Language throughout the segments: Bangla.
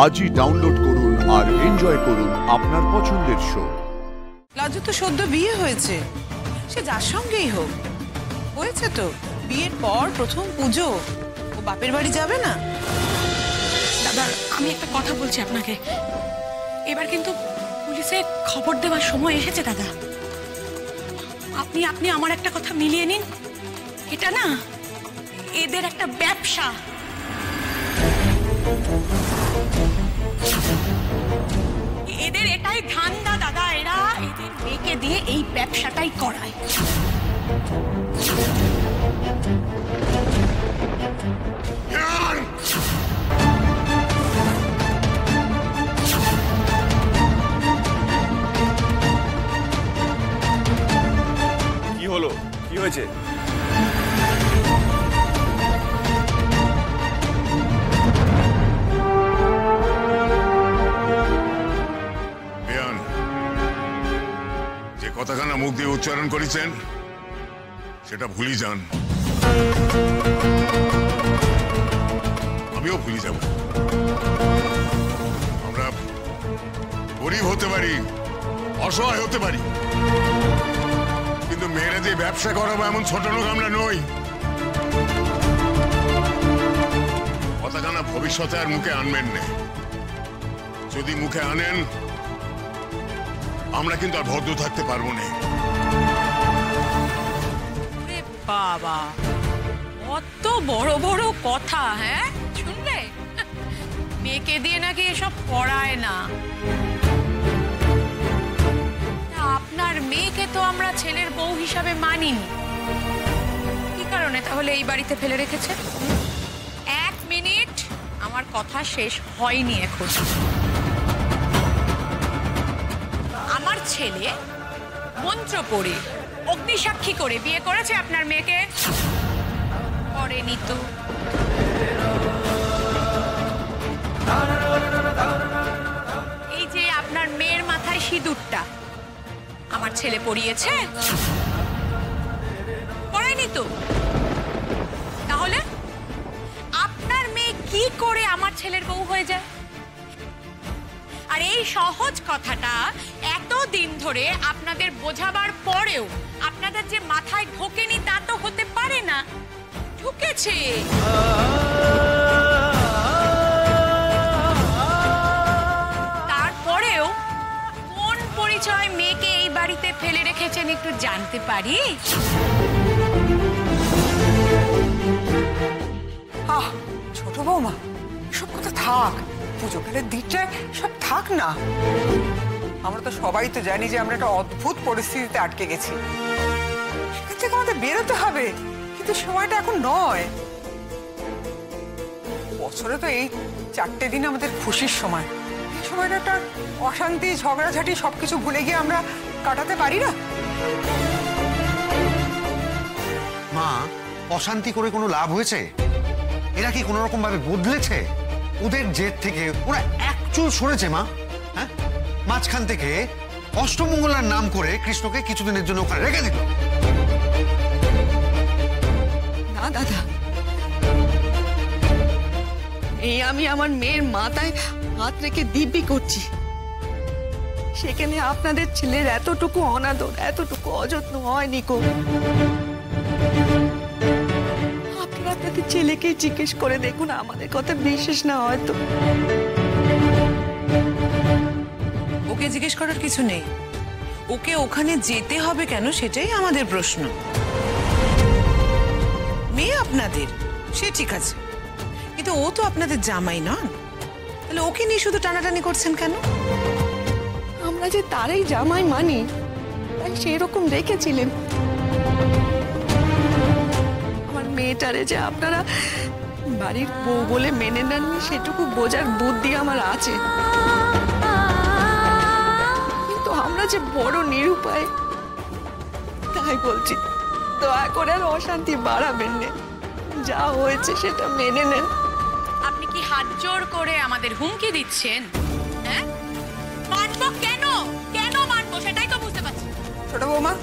আজই ডাউনলোড করুন আর এনজয় করুন আপনার পছন্দের শো। লাজু তো সদ্য বিয়ে হয়েছে, সে যার সঙ্গেই হোক। হয়েছে তো, বিয়ের পর প্রথম পুজো, ও বাপের বাড়ি যাবে না? দাদা, আমি একটা কথা বলছি আপনাকে, এবার কিন্তু পুলিশে খবর দেওয়ার সময় এসেছে দাদা। আপনি আমার একটা কথা মিলিয়ে নিন, এটা না এদের একটা ব্যবসা। এদের এটাই ধান্দা দাদা, এরা এদের মেয়েকে দিয়ে এই ব্যবসাটাই করায়। কি হলো, কি হয়েছে? যে কথাখানা মুখ দিয়ে উচ্চারণ করেছেন সেটা ভুলি যান, আমিও ভুলি যাব। আমরা গরিব হতে পারি, অসহায় হতে পারি, কিন্তু মেয়েরা যে ব্যবসা করাবো এমন ছোট লোক আমরা নই। কথাখানা ভবিষ্যতে আর মুখে আনবেন না। যদি মুখে আনেন আমরা কিন্তু আর ভদ্র থাকতে পারবো না। বাবা, কত বড় বড় কথা! হ্যাঁ, শুনলে? মেয়েকে দিয়ে নাকি এসব পড়ায় না। আপনার মেয়েকে তো আমরা ছেলের বউ হিসাবে মানিনি, কি কারণে তাহলে এই বাড়িতে ফেলে রেখেছে? এক মিনিট, আমার কথা শেষ হয়নি এখন। আমার ছেলে মন্ত্র পড়ে অগ্নিসাক্ষী করে বিয়ে করেছে আপনার মেয়েকে? করেনি তো। এই যে আপনার মেয়ের মাথায় সিঁদুরটা আমার ছেলে পরিয়েছে? পড়ায়নি তো। তাহলে আপনার মেয়ে কি করে আমার ছেলের বউ হয়ে যায়? আর এই সহজ কথাটা এতদিন ধরে আপনাদের বোঝাবার পরেও আপনাদের যে মাথায় ঢোকেনি তা তো হতে পারে না। ঢুকেছে। তারপরেও কোন পরিচয় মেয়েকে এই বাড়িতে ফেলে রেখেছেন একটু জানতে পারি? ছোট বৌমা, সব কথা থাক, পুজো কালের দিকটায় সব থাক না। আমরা তো সবাই তো জানি যে আমরা একটা অদ্ভুত পরিস্থিতিতে আটকে গেছি, সেখান থেকে আমাদের বেরোতে হবে, কিন্তু সময়টা এখন নয়। বছরে তো এই 4টে দিন আমাদের খুশির সময়, এই সময়টা একটা অশান্তি, ঝগড়াঝাটি সবকিছু ভুলে গিয়ে আমরা কাটাতে পারি না? মা, অশান্তি করে কোনো লাভ হয়েছে? এরা কি কোনো রকম ভাবে বদলেছে? ওদের জেদ থেকে ওরা একচুল সরেছে মা। হ্যাঁ, মাঝখান থেকে অষ্টমঙ্গলার নাম করে কৃষ্ণকে কিছুদিনের জন্য ওখানে রেখে দিল। না দাদা, এই আমি আমার মেয়ের মাথায় হাত রেখে দিব্যি করছি, সেখানে আপনাদের ছেলের এতটুকু অনাদর, এতটুকু অযত্ন হয়নি কো। আপনাদের ছেলেকে জিজ্ঞেস করে দেখুন, আমাদের কথা বিশ্বাস না হয়তো। ওকে জিজ্ঞেস করার কিছু নেই, ওকে ওখানে যেতে হবে কেন সেটাই আমাদের প্রশ্ন। মেয়ে আপনাদের, সে ঠিক আছে, কিন্তু ও তো আপনাদের জামাই নন, তাহলে ওকে নিয়ে শুধু টানাটানি করছেন কেন? আমরা যে তারই জামাই মানি, তাই সেরকম রেখেছিলেন। আমার মেয়েটারে যে আপনারা বাড়ির বউ বলে মেনে নেননি, সেটুকু বোঝার বুদ্ধি আমার আছে, কিন্তু আমরা যে বড় নিরুপায়, তাই বলছি দয়া করে আর অশান্তি বাড়াবেন না, যা হয়েছে সেটা মেনে নেন। আপনি কি হাত জোর করে আমাদের হুমকি দিচ্ছেন? হ্যাঁ, মানবো কেন? কেন মানবো সেটাই তো বুঝতে পারছি। ছোট বৌমা,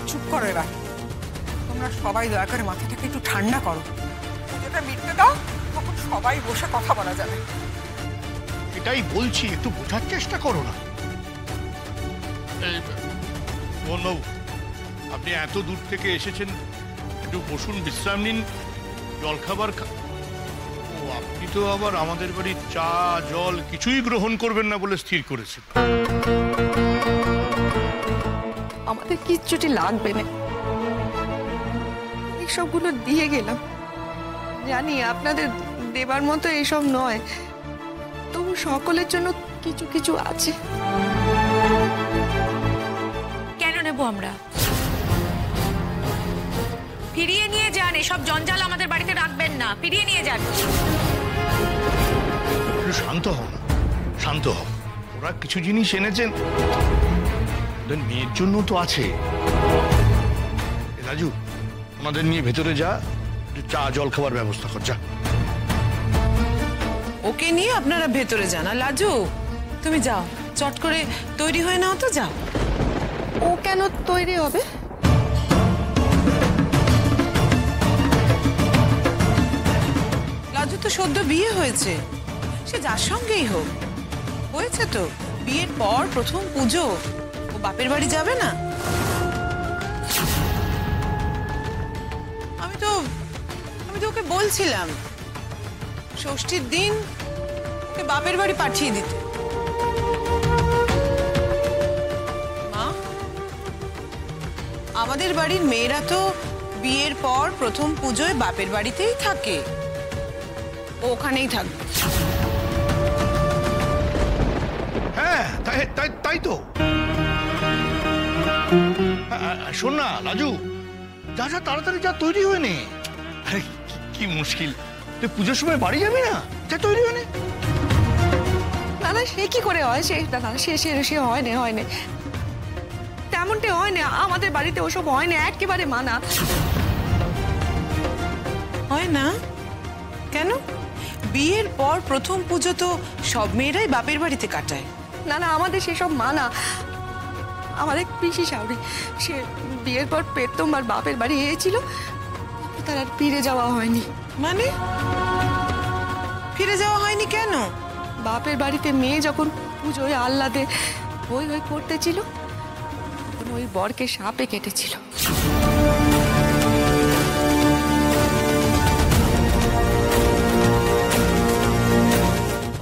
চুপ করো এবার। তোমরা সবাই দয়া করে মাথাটাকে একটু ঠান্ডা করো, পুজোটা মিটতে দাও, তখন সবাই বসে কথা বলা যাবে। সেটাই বলছি, একটু বোঝার চেষ্টা করো না। মোহনবাবু, আপনি এত দূর থেকে এসেছেন, একটু বসুন, বিশ্রাম নিন, জলখাবার ও আপনি তো আবার আমাদের বাড়ির চা জল কিছুই গ্রহণ করবেন না বলে স্থির করেছেন। আমাদের কিচ্ছুটি লাগবে না, এইসবগুলো দিয়ে গেলাম। জানি আপনাদের দেবার মতো এইসব নয়, তবু সকলের জন্য কিছু কিছু আছে। কেন নেব আমরা? ফিরিয়ে নিয়ে যান, এসব জঞ্জাল আমাদের বাড়িতে রাখবেন না, ফিরিয়ে নিয়ে যান। একটু শান্ত হও না, শান্ত হও। ওরা কিছু জিনিস এনেছেন, ওদের মেয়ের জন্য তো আছে। রাজু, আমাদের নিয়ে ভেতরে যা, একটু চা জল খাবার ব্যবস্থা কর, যা। ওকে নিয়ে আপনারা ভেতরে যান। আর লাজু, তুমি যাও, চট করে তৈরি হয়ে নাও তো, যাও। ও কেন তৈরি হবে? লাজু তো সদ্য বিয়ে হয়েছে, সে যার সঙ্গেই হোক। হয়েছে তো, বিয়ের পর প্রথম পুজো, ও বাপের বাড়ি যাবে না? আমি তো ওকে বলছিলাম ষষ্ঠীর দিন ওকে বাপের বাড়ি পাঠিয়ে দিতে। মা, আমাদের বাড়ির মেয়েরা তো বিয়ের পর প্রথম পুজোয় বাপের বাড়িতেই থাকে, ও ওখানেই থাকবে। হ্যাঁ, তাই তো। শোন না লাজু, যা তাড়াতাড়ি যা, তৈরি হয়ে নে। আরে কি মুশকিল, তুই পুজোর সময় বাড়ি যাবি না? যা তৈরি হয়ে নে। না না, সে কি করে হয়? সে হয় না, তেমনটি হয় না। আমাদের বাড়িতে ওসব হয় না, একেবারে মানা। হয় না কেন? বিয়ের পর প্রথম পুজো তো সব মেয়েরাই বাপের বাড়িতে কাটায়। না না, আমাদের সেসব মানা। আমার এক পিসি শাশুড়ি, সে বিয়ের পর প্রথমবার বাপের বাড়ি এসেছিল, তার আর ফিরে যাওয়া হয়নি। মানে ফিরে যাওয়া হয়নি কেন? বাপের বাড়িতে মেয়ে যখন পুজোয় আহ্লাদে হই হই করতেছিল, তখন ওই বরকে সাপে কেটেছিল।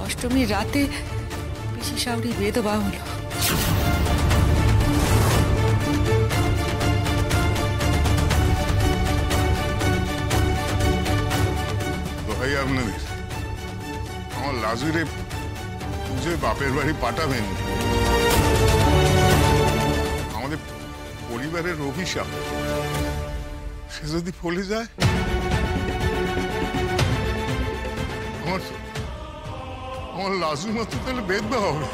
অষ্টমীর রাতে পিসি শাশুড়ি বেদবা হলো। ভাই, আপনাদের আমার লাজুরে পুজোয় বাপের বাড়ি পাঠাবেন। আমাদের পরিবারের অভিশাপ, সে যদি ফলে যায়, আমার লাজুর মতো তাহলে বেদবা হবে।